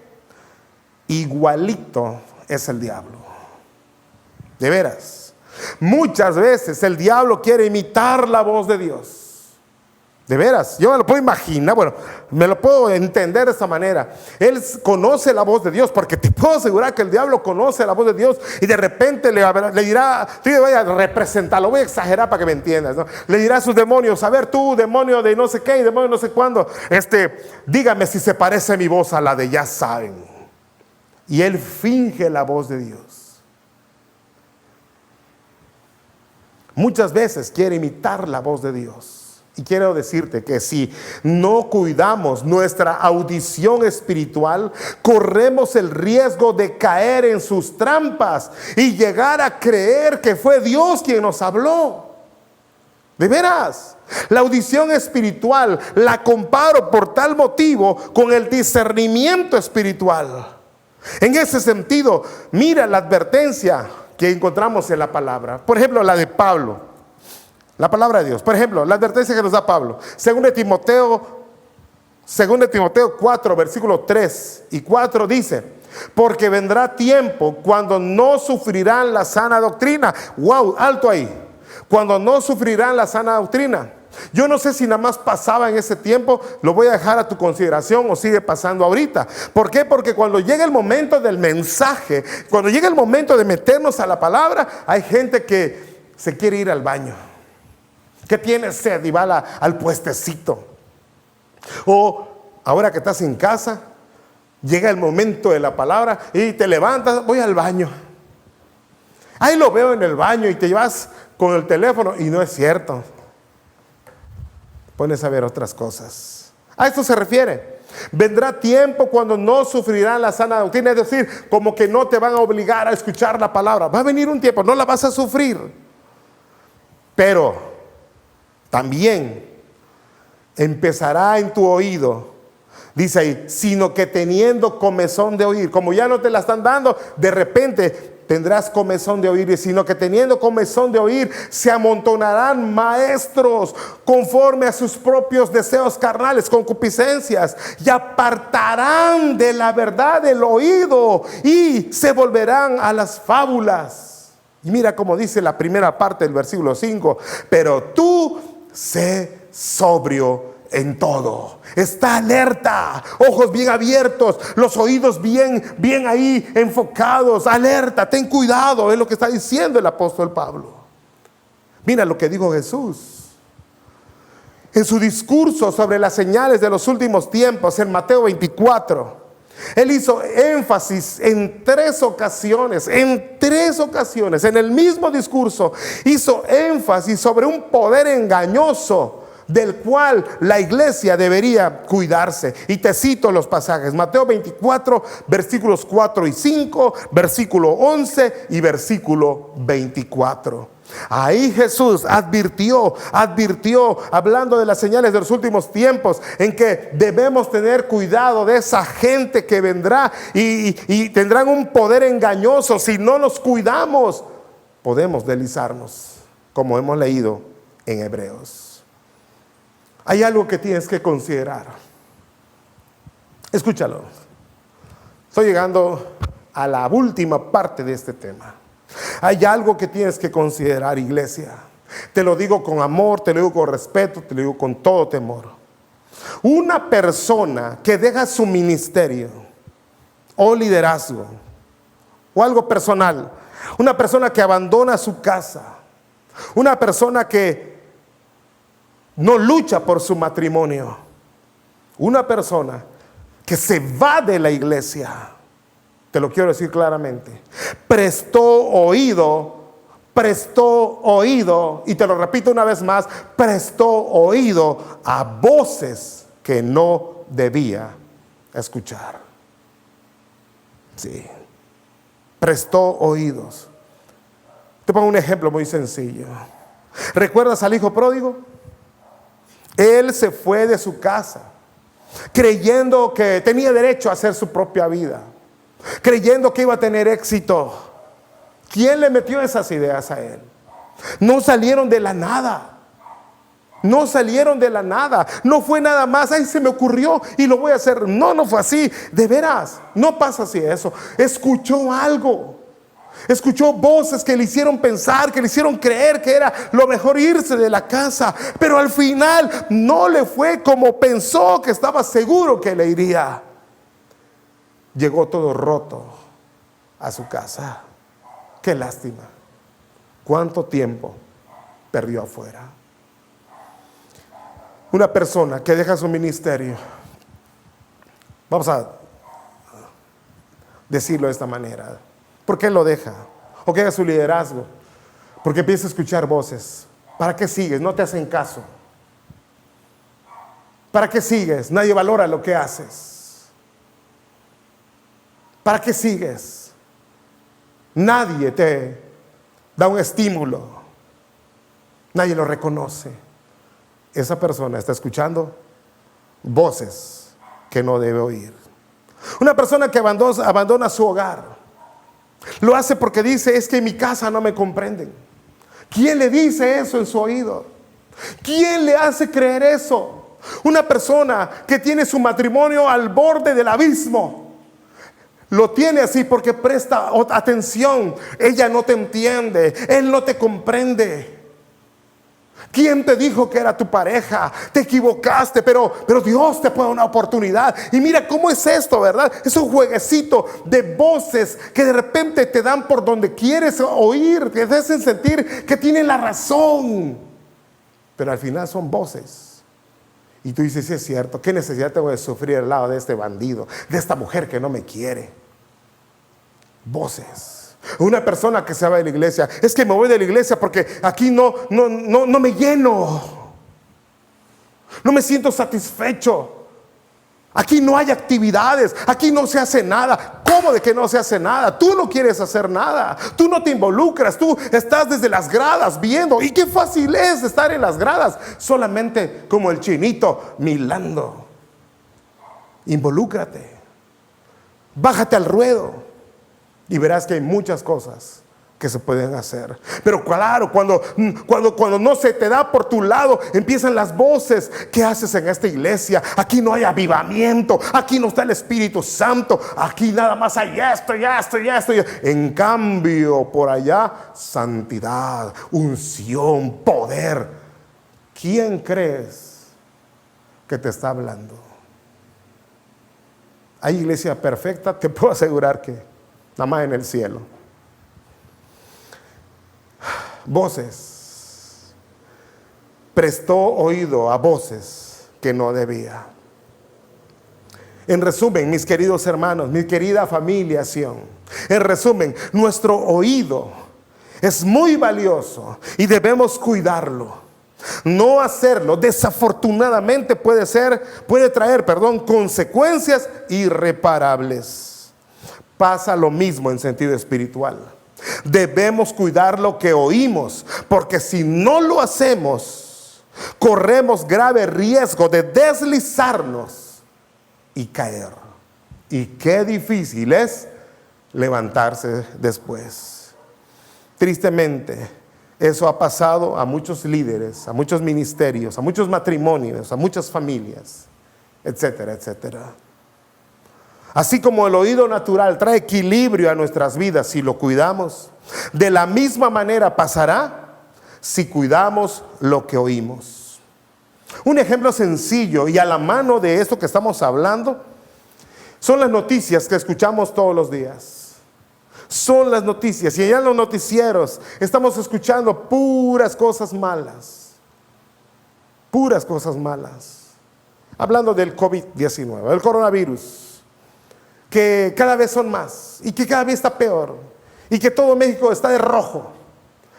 Igualito es el diablo. De veras. Muchas veces el diablo quiere imitar la voz de Dios. De veras, yo me lo puedo imaginar, bueno, me lo puedo entender de esta manera. Él conoce la voz de Dios, porque te puedo asegurar que el diablo conoce la voz de Dios y de repente le dirá, yo voy a representarlo, voy a exagerar para que me entiendas, ¿no? Le dirá a sus demonios, a ver tú, demonio de no sé qué y demonio de no sé cuándo, dígame si se parece mi voz a la de ya saben. Y él finge la voz de Dios. Muchas veces quiere imitar la voz de Dios. Y quiero decirte que si no cuidamos nuestra audición espiritual, corremos el riesgo de caer en sus trampas y llegar a creer que fue Dios quien nos habló. De veras, la audición espiritual la comparo por tal motivo con el discernimiento espiritual. En ese sentido, mira la advertencia que encontramos en la palabra. Por ejemplo, la de Pablo. La palabra de Dios. Por ejemplo, la advertencia que nos da Pablo. Según de Timoteo 4, versículos 3 y 4 dice: porque vendrá tiempo cuando no sufrirán la sana doctrina. Wow, alto ahí. Cuando no sufrirán la sana doctrina. Yo no sé si nada más pasaba en ese tiempo, lo voy a dejar a tu consideración o sigue pasando ahorita. ¿Por qué? Porque cuando llega el momento del mensaje, cuando llega el momento de meternos a la palabra, hay gente que se quiere ir al baño, que tiene sed y va al puestecito. O ahora que estás en casa, llega el momento de la palabra y te levantas, voy al baño. Ahí lo veo en el baño y te llevas con el teléfono y no es cierto. Pones a ver otras cosas. A esto se refiere. Vendrá tiempo cuando no sufrirán la sana doctrina, es decir, como que no te van a obligar a escuchar la palabra. Va a venir un tiempo, no la vas a sufrir. Pero también empezará en tu oído, dice ahí, sino que teniendo comezón de oír, como ya no te la están dando, de repente tendrás comezón de oír, sino que teniendo comezón de oír, se amontonarán maestros conforme a sus propios deseos carnales, concupiscencias, y apartarán de la verdad el oído y se volverán a las fábulas. Y mira cómo dice la primera parte del versículo 5, pero tú sé sobrio en todo. Está alerta, ojos bien abiertos, los oídos bien ahí enfocados, alerta, ten cuidado, es lo que está diciendo el apóstol Pablo. Mira lo que dijo Jesús en su discurso sobre las señales de los últimos tiempos en Mateo 24. Él hizo énfasis en tres ocasiones, en el mismo discurso hizo énfasis sobre un poder engañoso del cual la iglesia debería cuidarse. Y te cito los pasajes: Mateo 24, versículos 4 y 5, versículo 11 y versículo 24. Ahí Jesús advirtió, hablando de las señales de los últimos tiempos, en que debemos tener cuidado de esa gente que vendrá y tendrán un poder engañoso. Si no nos cuidamos, podemos deslizarnos, como hemos leído en Hebreos. Hay algo que tienes que considerar. Escúchalo. Estoy llegando a la última parte de este tema. Hay algo que tienes que considerar, iglesia. Te lo digo con amor, te lo digo con respeto, te lo digo con todo temor. Una persona que deja su ministerio o liderazgo o algo personal, una persona que abandona su casa, una persona que no lucha por su matrimonio, una persona que se va de la iglesia, te lo quiero decir claramente, prestó oído, y te lo repito una vez más, prestó oído a voces que no debía escuchar. Sí, prestó oídos. Te pongo un ejemplo muy sencillo. ¿Recuerdas al hijo pródigo? Él se fue de su casa creyendo que tenía derecho a hacer su propia vida, creyendo que iba a tener éxito. ¿Quién le metió esas ideas a él? No salieron de la nada. No salieron de la nada. No fue nada más, ay, se me ocurrió y lo voy a hacer. No fue así. De veras, no pasa así eso. Escuchó algo. Escuchó voces que le hicieron pensar, que le hicieron creer que era lo mejor irse de la casa. Pero al final no le fue como pensó, que estaba seguro que le iría. Llegó todo roto a su casa. Qué lástima. ¿Cuánto tiempo perdió afuera? Una persona que deja su ministerio, vamos a decirlo de esta manera, ¿por qué lo deja? ¿O que haga su liderazgo? Porque empieza a escuchar voces. ¿Para qué sigues? No te hacen caso. ¿Para qué sigues? Nadie valora lo que haces. ¿Para qué sigues? Nadie te da un estímulo. Nadie lo reconoce. Esa persona está escuchando voces que no debe oír. Una persona que abandona su hogar, lo hace porque dice, es que en mi casa no me comprenden. ¿Quién le dice eso en su oído? ¿Quién le hace creer eso? Una persona que tiene su matrimonio al borde del abismo, lo tiene así porque presta atención. Ella no te entiende, él no te comprende. ¿Quién te dijo que era tu pareja? Te equivocaste, pero Dios te pone una oportunidad. Y mira cómo es esto, ¿verdad? Es un jueguecito de voces que de repente te dan por donde quieres oír, te hacen sentir que tienen la razón, pero al final son voces. Y tú dices, sí es cierto, ¿qué necesidad tengo de sufrir al lado de este bandido, de esta mujer que no me quiere? Voces. Una persona que se va de la iglesia, es que me voy de la iglesia porque aquí no me lleno, no me siento satisfecho. Aquí no hay actividades, aquí no se hace nada. ¿Cómo de que no se hace nada? Tú no quieres hacer nada, tú no te involucras, tú estás desde las gradas viendo. Y qué fácil es estar en las gradas, solamente como el chinito milando. Involúcrate, bájate al ruedo y verás que hay muchas cosas que se pueden hacer. Pero claro, cuando no se te da por tu lado, empiezan las voces. ¿Qué haces en esta iglesia? Aquí no hay avivamiento, aquí no está el Espíritu Santo, aquí nada más hay esto y esto y esto. En cambio, por allá, santidad, unción, poder. ¿Quién crees que te está hablando? ¿Hay iglesia perfecta? Te puedo asegurar que nada más en el cielo. Voces. Prestó oído a voces que no debía. En resumen, mis queridos hermanos, mi querida familia Sion, en resumen, nuestro oído es muy valioso y debemos cuidarlo. No hacerlo, desafortunadamente, puede traer consecuencias irreparables. Pasa lo mismo en sentido espiritual. Debemos cuidar lo que oímos, porque si no lo hacemos, corremos grave riesgo de deslizarnos y caer. Y qué difícil es levantarse después. Tristemente, eso ha pasado a muchos líderes, a muchos ministerios, a muchos matrimonios, a muchas familias, etcétera, etcétera. Así como el oído natural trae equilibrio a nuestras vidas si lo cuidamos, de la misma manera pasará si cuidamos lo que oímos. Un ejemplo sencillo y a la mano de esto que estamos hablando son las noticias que escuchamos todos los días. Son las noticias, y allá en los noticieros estamos escuchando puras cosas malas. Puras cosas malas. Hablando del COVID-19, del coronavirus, que cada vez son más y que cada vez está peor y que todo México está de rojo.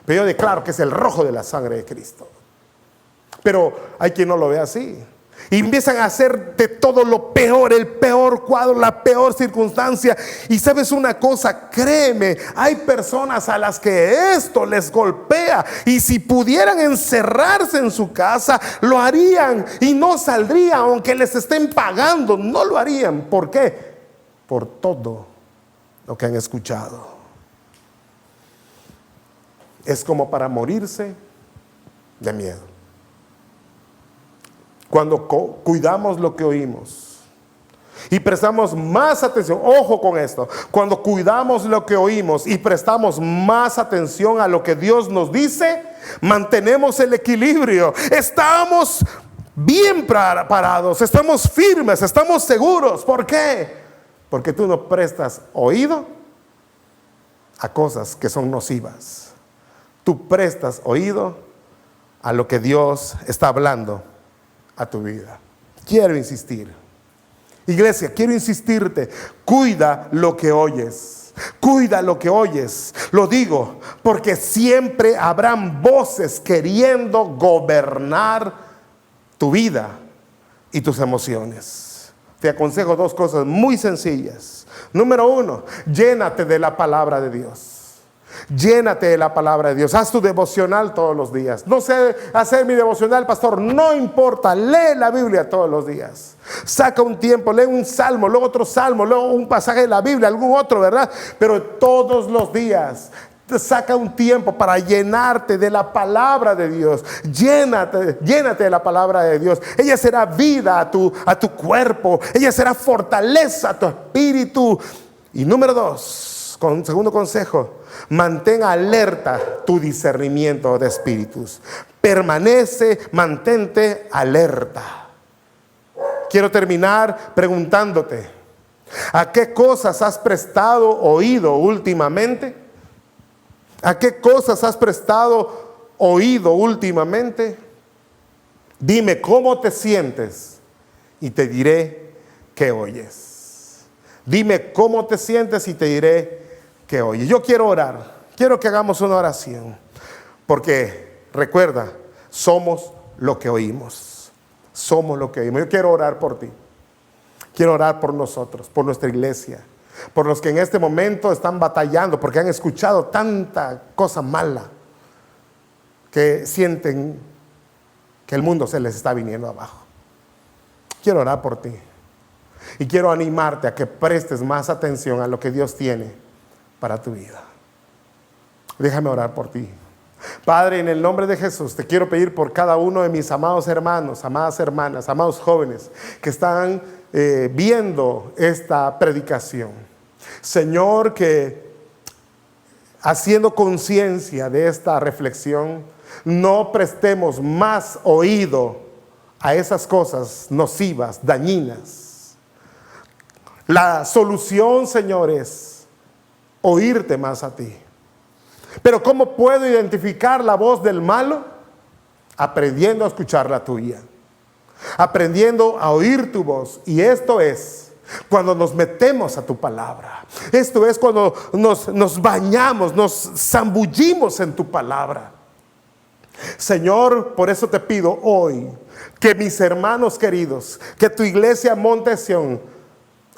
Pero yo declaro que es el rojo de la sangre de Cristo. Pero hay quien no lo ve así y empiezan a hacer de todo lo peor, el peor cuadro, la peor circunstancia. Y sabes una cosa, créeme, hay personas a las que esto les golpea y si pudieran encerrarse en su casa, lo harían y no saldrían, aunque les estén pagando, no lo harían. ¿Por qué? Por todo lo que han escuchado. Es como para morirse de miedo. Cuando cuidamos lo que oímos y prestamos más atención, ojo con esto, cuando cuidamos lo que oímos y prestamos más atención a lo que Dios nos dice, mantenemos el equilibrio, estamos bien parados, estamos firmes, estamos seguros. ¿Por qué? Porque tú no prestas oído a cosas que son nocivas. Tú prestas oído a lo que Dios está hablando a tu vida. Quiero insistir. Iglesia, quiero insistirte. Cuida lo que oyes. Cuida lo que oyes. Lo digo porque siempre habrán voces queriendo gobernar tu vida y tus emociones. Te aconsejo dos cosas muy sencillas. Número uno, llénate de la palabra de Dios. Llénate de la palabra de Dios. Haz tu devocional todos los días. No sé hacer mi devocional, pastor, no importa. Lee la Biblia todos los días. Saca un tiempo, lee un salmo, luego otro salmo, luego un pasaje de la Biblia, algún otro, ¿verdad? Pero todos los días saca un tiempo para llenarte de la palabra de Dios. Llénate de la palabra de Dios. Ella será vida a tu cuerpo. Ella será fortaleza a tu espíritu. Y número dos, segundo consejo, mantén alerta tu discernimiento de espíritus. Mantente alerta. Quiero terminar preguntándote, ¿a qué cosas has prestado oído últimamente? ¿A qué cosas has prestado oído últimamente? Dime cómo te sientes y te diré qué oyes. Dime cómo te sientes y te diré qué oyes. Yo quiero orar. Quiero que hagamos una oración. Porque recuerda, somos lo que oímos. Somos lo que oímos. Yo quiero orar por ti. Quiero orar por nosotros, por nuestra iglesia, por los que en este momento están batallando porque han escuchado tanta cosa mala que sienten que el mundo se les está viniendo abajo. Quiero orar por ti y quiero animarte a que prestes más atención a lo que Dios tiene para tu vida. Déjame orar por ti. Padre, en el nombre de Jesús, te quiero pedir por cada uno de mis amados hermanos, amadas hermanas, amados jóvenes que están viendo esta predicación. Señor, que haciendo conciencia de esta reflexión, no prestemos más oído a esas cosas nocivas, dañinas. La solución, Señor, es oírte más a ti. Pero ¿cómo puedo identificar la voz del malo? Aprendiendo a escuchar la tuya, aprendiendo a oír tu voz. Y esto es cuando nos metemos a tu palabra. Esto es cuando nos bañamos, nos zambullimos en tu palabra. Señor, por eso te pido hoy que mis hermanos queridos, que tu iglesia Monte Sión,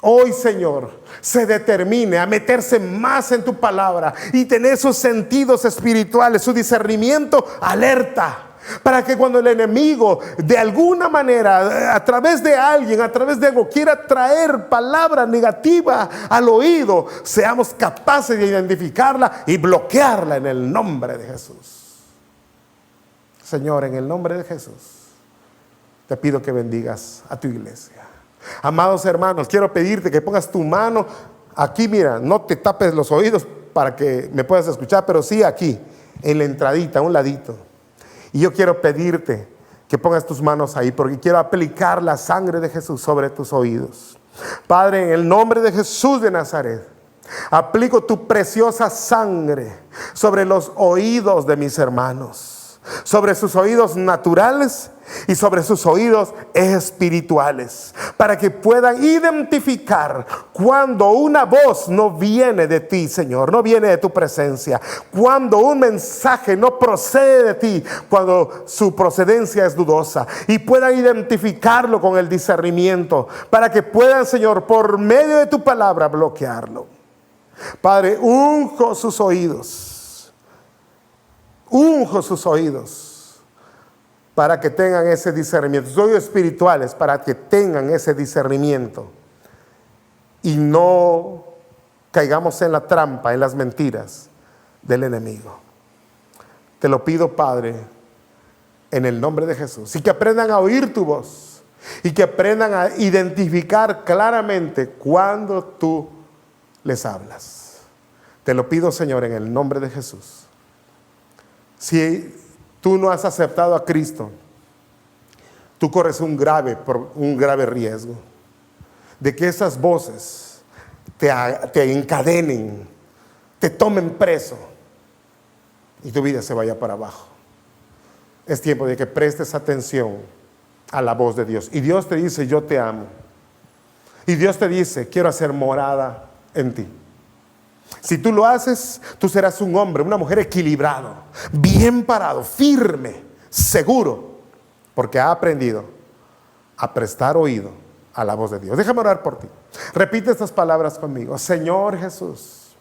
hoy, Señor, se determine a meterse más en tu palabra y tener sus sentidos espirituales, su discernimiento alerta, para que cuando el enemigo de alguna manera, a través de alguien, a través de algo, quiera traer palabra negativa al oído, seamos capaces de identificarla y bloquearla en el nombre de Jesús. Señor, en el nombre de Jesús, te pido que bendigas a tu iglesia. Amados hermanos, quiero pedirte que pongas tu mano aquí, mira, no te tapes los oídos para que me puedas escuchar, pero sí aquí, en la entradita, a un ladito. Y yo quiero pedirte que pongas tus manos ahí, porque quiero aplicar la sangre de Jesús sobre tus oídos. Padre, en el nombre de Jesús de Nazaret, aplico tu preciosa sangre sobre los oídos de mis hermanos, sobre sus oídos naturales y sobre sus oídos espirituales, para que puedan identificar cuando una voz no viene de ti, Señor, no viene de tu presencia, cuando un mensaje no procede de ti, cuando su procedencia es dudosa, y puedan identificarlo con el discernimiento, para que puedan, Señor, por medio de tu palabra bloquearlo. Padre, unjo sus oídos, para que tengan ese discernimiento. Sus oídos espirituales, para que tengan ese discernimiento y no caigamos en la trampa, en las mentiras del enemigo. Te lo pido, Padre, en el nombre de Jesús, y que aprendan a oír tu voz y que aprendan a identificar claramente cuando tú les hablas. Te lo pido, Señor, en el nombre de Jesús. Si tú no has aceptado a Cristo, tú corres un grave riesgo de que esas voces te encadenen, te tomen preso y tu vida se vaya para abajo. Es tiempo de que prestes atención a la voz de Dios. Y Dios te dice, yo te amo. Y Dios te dice, quiero hacer morada en ti. Si tú lo haces, tú serás un hombre, una mujer equilibrado, bien parado, firme, seguro, porque ha aprendido a prestar oído a la voz de Dios. Déjame orar por ti. Repite estas palabras conmigo. Señor Jesús,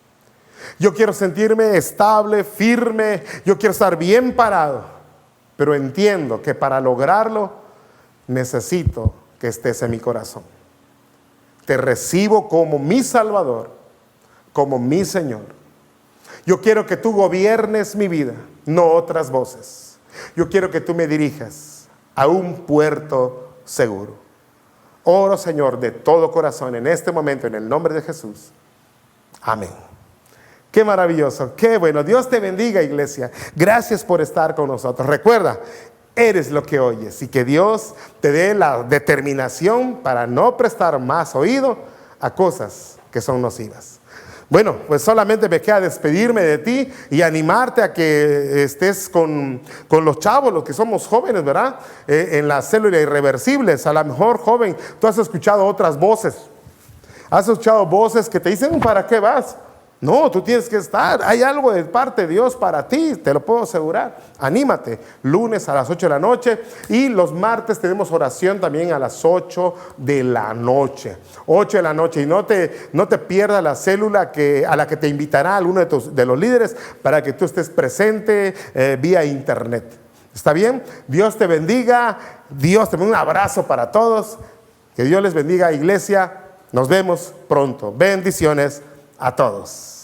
yo quiero sentirme estable, firme, yo quiero estar bien parado, pero entiendo que para lograrlo necesito que estés en mi corazón. Te recibo como mi Salvador, como mi Señor. Yo quiero que tú gobiernes mi vida, no otras voces. Yo quiero que tú me dirijas a un puerto seguro. Oro, Señor, de todo corazón en este momento, en el nombre de Jesús. Amén. Qué maravilloso, qué bueno. Dios te bendiga, iglesia. Gracias por estar con nosotros. Recuerda, eres lo que oyes, y que Dios te dé la determinación para no prestar más oído a cosas que son nocivas. Bueno, pues solamente me queda despedirme de ti y animarte a que estés con los chavos, los que somos jóvenes, ¿verdad? En la célula Irreversibles. A lo mejor, joven, tú has escuchado otras voces. Has escuchado voces que te dicen, ¿para qué vas? No, tú tienes que estar. Hay algo de parte de Dios para ti, te lo puedo asegurar. Anímate. Lunes a las 8 de la noche y los martes tenemos oración también a las 8 de la noche. 8 de la noche. Y no te pierdas la célula a la que te invitará alguno de los líderes para que tú estés presente vía internet. ¿Está bien? Dios te bendiga. Dios te manda un abrazo para todos. Que Dios les bendiga, iglesia. Nos vemos pronto. Bendiciones a todos.